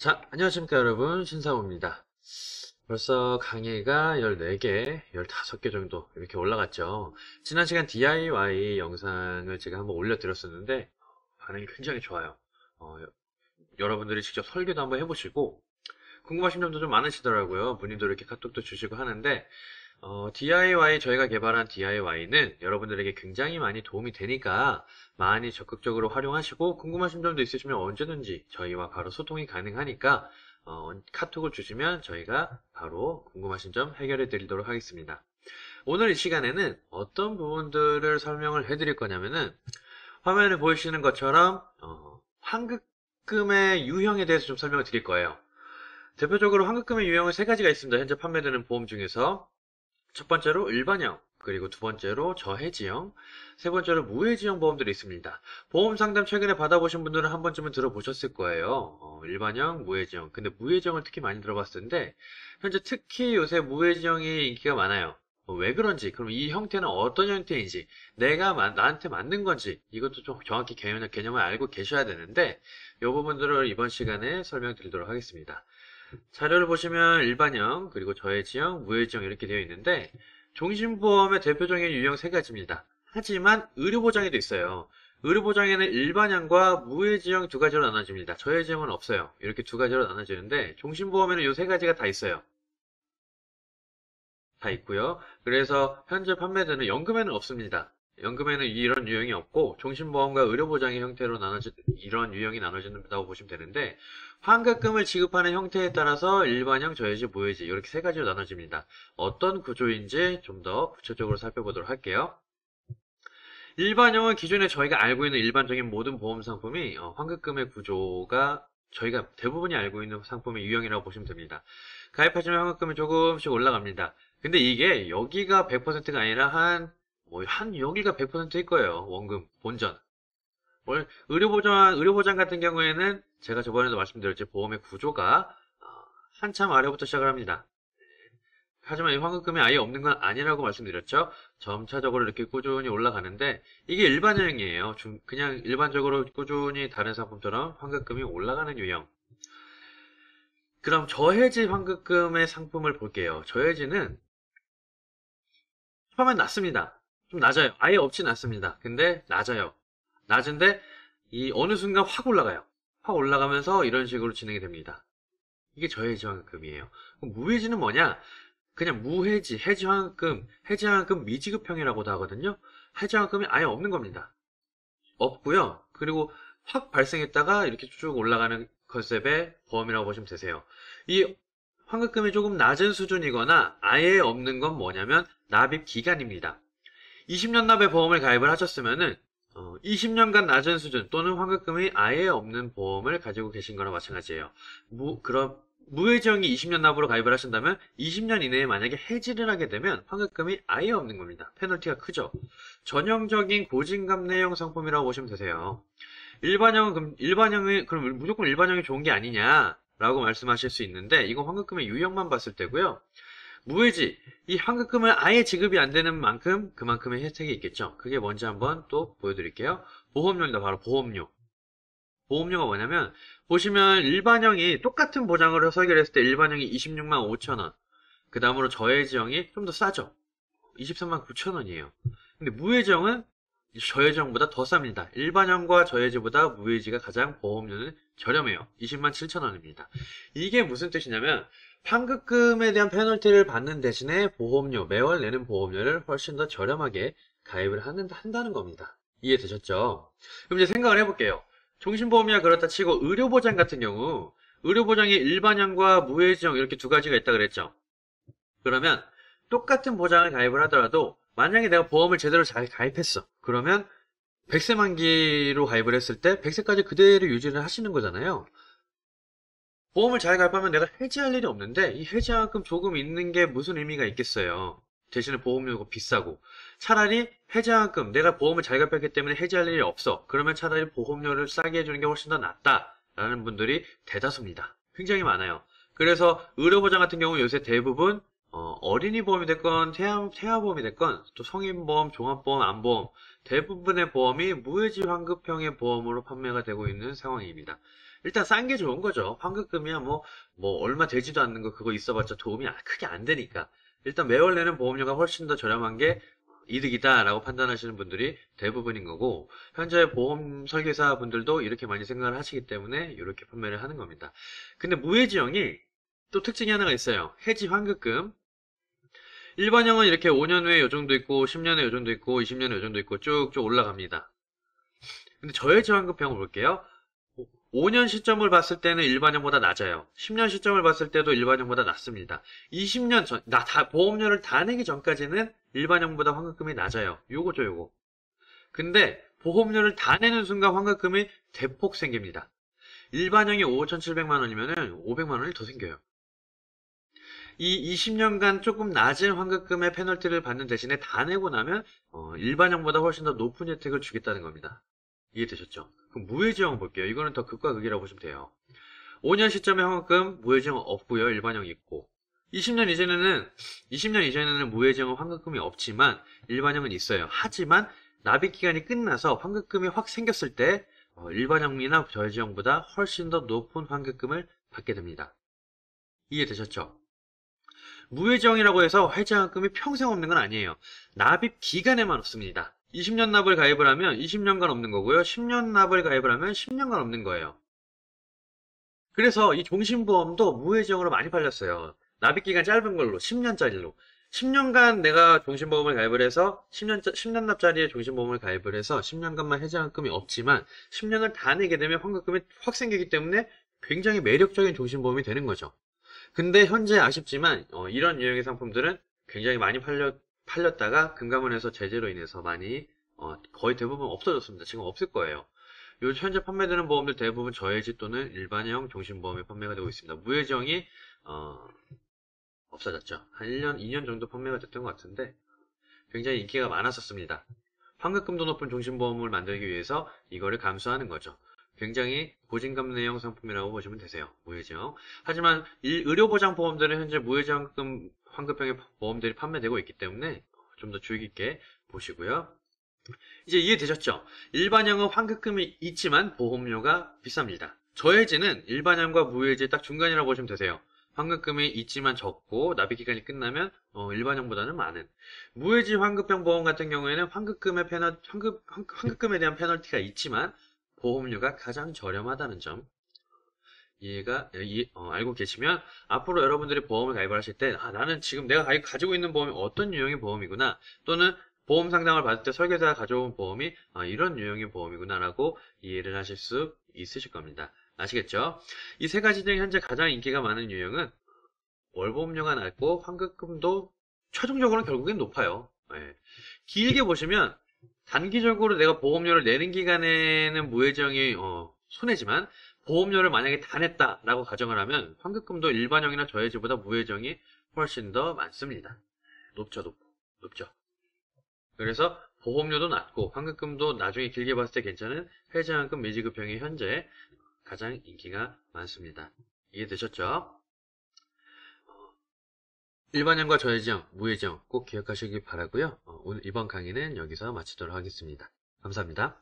자, 안녕하십니까 여러분, 신사호입니다. 벌써 강의가 14개, 15개 정도 이렇게 올라갔죠. 지난 시간 DIY 영상을 제가 한번 올려드렸었는데 반응이 굉장히 좋아요. 여러분들이 직접 설계도 한번 해보시고 궁금하신 점도 좀 많으시더라고요. 문의도 이렇게 카톡도 주시고 하는데 DIY, 저희가 개발한 DIY는 여러분들에게 굉장히 많이 도움이 되니까 많이 적극적으로 활용하시고 궁금하신 점도 있으시면 언제든지 저희와 바로 소통이 가능하니까 카톡을 주시면 저희가 바로 궁금하신 점 해결해 드리도록 하겠습니다. 오늘 이 시간에는 어떤 부분들을 설명을 해 드릴 거냐면은 화면에 보이시는 것처럼 환급금의 유형에 대해서 좀 설명을 드릴 거예요. 대표적으로 환급금의 유형은 세 가지가 있습니다. 현재 판매되는 보험 중에서 첫 번째로 일반형, 그리고 두 번째로 저해지형, 세 번째로 무해지형 보험들이 있습니다. 보험 상담 최근에 받아보신 분들은 한 번쯤은 들어보셨을 거예요. 일반형, 무해지형. 근데 무해지형을 특히 많이 들어봤을 텐데 현재 특히 요새 무해지형이 인기가 많아요. 왜 그런지, 그럼 이 형태는 어떤 형태인지, 내가 나한테 맞는 건지, 이것도 좀 정확히 개념을 알고 계셔야 되는데 이 부분들을 이번 시간에 설명드리도록 하겠습니다. 자료를 보시면 일반형, 그리고 저해지형, 무해지형 이렇게 되어 있는데 종신보험의 대표적인 유형 세 가지입니다. 하지만 의료보장에도 있어요. 의료보장에는 일반형과 무해지형 두 가지로 나눠집니다. 저해지형은 없어요. 이렇게 두 가지로 나눠지는데 종신보험에는 이 세 가지가 다 있어요. 다 있고요. 그래서 현재 판매되는 연금에는 없습니다. 연금에는 이런 유형이 없고 종신보험과 의료보장의 형태로 이런 유형이 나눠진다고 보시면 되는데 환급금을 지급하는 형태에 따라서 일반형, 저해지, 무해지 이렇게 세 가지로 나눠집니다. 어떤 구조인지 좀 더 구체적으로 살펴보도록 할게요. 일반형은 기존에 저희가 알고 있는 일반적인 모든 보험 상품이 환급금의 구조가 저희가 대부분이 알고 있는 상품의 유형이라고 보시면 됩니다. 가입하시면 환급금이 조금씩 올라갑니다. 근데 이게 여기가 100%가 아니라 한 여기가 100%일 거예요. 원금, 본전. 의료보장 같은 경우에는 제가 저번에도 말씀드렸지 보험의 구조가 한참 아래부터 시작을 합니다. 하지만 이 환급금이 아예 없는 건 아니라고 말씀드렸죠. 점차적으로 이렇게 꾸준히 올라가는데 이게 일반형이에요. 그냥 일반적으로 꾸준히 다른 상품처럼 환급금이 올라가는 유형. 그럼 저해지 환급금의 상품을 볼게요. 저해지는 처음엔 낮습니다. 좀 낮아요. 아예 없진 않습니다. 근데 낮아요. 낮은데 이 어느 순간 확 올라가요. 확 올라가면서 이런 식으로 진행이 됩니다. 이게 저해지 환급금이에요. 그럼 무해지는 뭐냐? 그냥 무해지, 해지 환급금 미지급형이라고도 하거든요. 해지 환급금이 아예 없는 겁니다. 없고요. 그리고 확 발생했다가 이렇게 쭉 올라가는 컨셉의 보험이라고 보시면 되세요. 이 환급금이 조금 낮은 수준이거나 아예 없는 건 뭐냐면 납입 기간입니다. 20년 납의 보험을 가입을 하셨으면은 20년간 낮은 수준 또는 환급금이 아예 없는 보험을 가지고 계신 거나 마찬가지예요. 그럼 무해지형이 20년 납으로 가입을 하신다면 20년 이내에 만약에 해지를 하게 되면 환급금이 아예 없는 겁니다. 페널티가 크죠. 전형적인 고진감내형 상품이라고 보시면 되세요. 일반형이 그럼 무조건 일반형이 좋은 게 아니냐라고 말씀하실 수 있는데 이건 환급금의 유형만 봤을 때고요. 무해지, 이 환급금을 아예 지급이 안 되는 만큼 그만큼의 혜택이 있겠죠. 그게 뭔지 한번 또 보여드릴게요. 보험료입니다. 바로 보험료. 보험료가 뭐냐면 보시면 일반형이 똑같은 보장으로 설계를 했을 때 일반형이 26만 5천원, 그 다음으로 저해지형이 좀 더 싸죠. 23만 9천원이에요. 근데 무해지형은 저해지형보다 더 쌉니다. 일반형과 저해지보다 무해지가 가장 보험료는 저렴해요. 20만 7천원입니다. 이게 무슨 뜻이냐면 환급금에 대한 페널티를 받는 대신에 보험료, 매월 내는 보험료를 훨씬 더 저렴하게 가입을 한다는 겁니다. 이해되셨죠? 그럼 이제 생각을 해볼게요. 종신보험이야 그렇다 치고 의료보장 같은 경우 의료보장이 일반형과 무해지형 이렇게 두 가지가 있다 그랬죠. 그러면 똑같은 보장을 가입을 하더라도 만약에 내가 보험을 제대로 잘 가입했어. 그러면 100세 만기로 가입을 했을 때 100세까지 그대로 유지를 하시는 거잖아요. 보험을 잘 가입하면 내가 해지할 일이 없는데 이 해지만큼 조금 있는 게 무슨 의미가 있겠어요. 대신에 보험료가 비싸고 차라리 해지만큼 내가 보험을 잘 가입했기 때문에 해지할 일이 없어. 그러면 차라리 보험료를 싸게 해주는 게 훨씬 더 낫다라는 분들이 대다수입니다. 굉장히 많아요. 그래서 의료보장 같은 경우 요새 대부분 어린이 보험이 됐건 태아보험이 됐건 또 성인보험, 종합보험, 안보험 대부분의 보험이 무해지 환급형의 보험으로 판매가 되고 있는 상황입니다. 일단 싼 게 좋은 거죠. 환급금이야 뭐 얼마 되지도 않는 거 그거 있어봤자 도움이 크게 안 되니까. 일단 매월 내는 보험료가 훨씬 더 저렴한 게 이득이다 라고 판단하시는 분들이 대부분인 거고, 현재 보험 설계사 분들도 이렇게 많이 생각을 하시기 때문에 이렇게 판매를 하는 겁니다. 근데 무해지형이 또 특징이 하나가 있어요. 해지 환급금. 일반형은 이렇게 5년 후에 요 정도 있고 10년 후에 요 정도 있고 20년 후에 요 정도 있고 쭉쭉 올라갑니다. 근데 저해지 환급형을 볼게요. 5년 시점을 봤을 때는 일반형보다 낮아요. 10년 시점을 봤을 때도 일반형보다 낮습니다. 20년 전, 보험료를 다 내기 전까지는 일반형보다 환급금이 낮아요. 요거죠, 요거. 근데 보험료를 다 내는 순간 환급금이 대폭 생깁니다. 일반형이 5,700만 원이면은 500만 원이 더 생겨요. 이 20년간 조금 낮은 환급금의 페널티를 받는 대신에 다 내고 나면 일반형보다 훨씬 더 높은 혜택을 주겠다는 겁니다. 이해되셨죠? 그럼 무해지형 볼게요. 이거는 더 극과 극이라고 보시면 돼요. 5년 시점의 환급금 무해지형 없고요. 일반형 있고. 20년 이전에는 무해지형은 환급금이 없지만 일반형은 있어요. 하지만 납입 기간이 끝나서 환급금이 확 생겼을 때 일반형이나 저해지형보다 훨씬 더 높은 환급금을 받게 됩니다. 이해되셨죠? 무해지형이라고 해서 해지환급금이 평생 없는 건 아니에요. 납입 기간에만 없습니다. 20년 납을 가입을 하면 20년간 없는 거고요. 10년 납을 가입을 하면 10년간 없는 거예요. 그래서 이 종신보험도 무해지형으로 많이 팔렸어요. 납입기간 짧은 걸로 10년짜리로 10년간 내가 종신보험을 가입을 해서 10년 납짜리의 종신보험을 가입을 해서 10년간만 해지환급금이 없지만 10년을 다 내게 되면 환급금이 확 생기기 때문에 굉장히 매력적인 종신보험이 되는 거죠. 근데 현재 아쉽지만 이런 유형의 상품들은 굉장히 많이 팔렸다가 금감원에서 제재로 인해서 많이 거의 대부분 없어졌습니다. 지금 없을 거예요. 요 현재 판매되는 보험들 대부분 저해지 또는 일반형 종신보험이 판매가 되고 있습니다. 무해지형이 없어졌죠. 한 1년, 2년 정도 판매가 됐던 것 같은데 굉장히 인기가 많았었습니다. 환급금도 높은 종신보험을 만들기 위해서 이거를 감수하는 거죠. 굉장히 고진감래형 상품이라고 보시면 되세요. 무해지형. 하지만 의료보장 보험들은 현재 무해지 환급형의 보험들이 판매되고 있기 때문에 좀 더 주의 깊게 보시고요. 이제 이해되셨죠? 일반형은 환급금이 있지만 보험료가 비쌉니다. 저해지는 일반형과 무해지 딱 중간이라고 보시면 되세요. 환급금이 있지만 적고 납입기간이 끝나면 일반형보다는 많은. 무해지 환급형 보험 같은 경우에는 환급금에 대한 페널티가 있지만 보험료가 가장 저렴하다는 점 알고 계시면 앞으로 여러분들이 보험을 가입을 하실 때 나는 지금 내가 가지고 있는 보험이 어떤 유형의 보험이구나, 또는 보험 상담을 받을 때 설계사가 가져온 보험이 이런 유형의 보험이구나 라고 이해를 하실 수 있으실 겁니다. 아시겠죠? 이 세 가지 중에 현재 가장 인기가 많은 유형은 월보험료가 낮고 환급금도 최종적으로는 결국엔 높아요. 예. 길게 보시면 단기적으로 내가 보험료를 내는 기간에는 무해지형이 손해지만 보험료를 만약에 다 냈다라고 가정을 하면 환급금도 일반형이나 저해지보다 무해지형이 훨씬 더 많습니다. 높죠. 그래서 보험료도 낮고 환급금도 나중에 길게 봤을 때 괜찮은 해지환급 미지급형이 현재 가장 인기가 많습니다. 이해되셨죠? 일반형과 저해지형, 무해지형 꼭 기억하시기 바라고요. 오늘 이번 강의는 여기서 마치도록 하겠습니다. 감사합니다.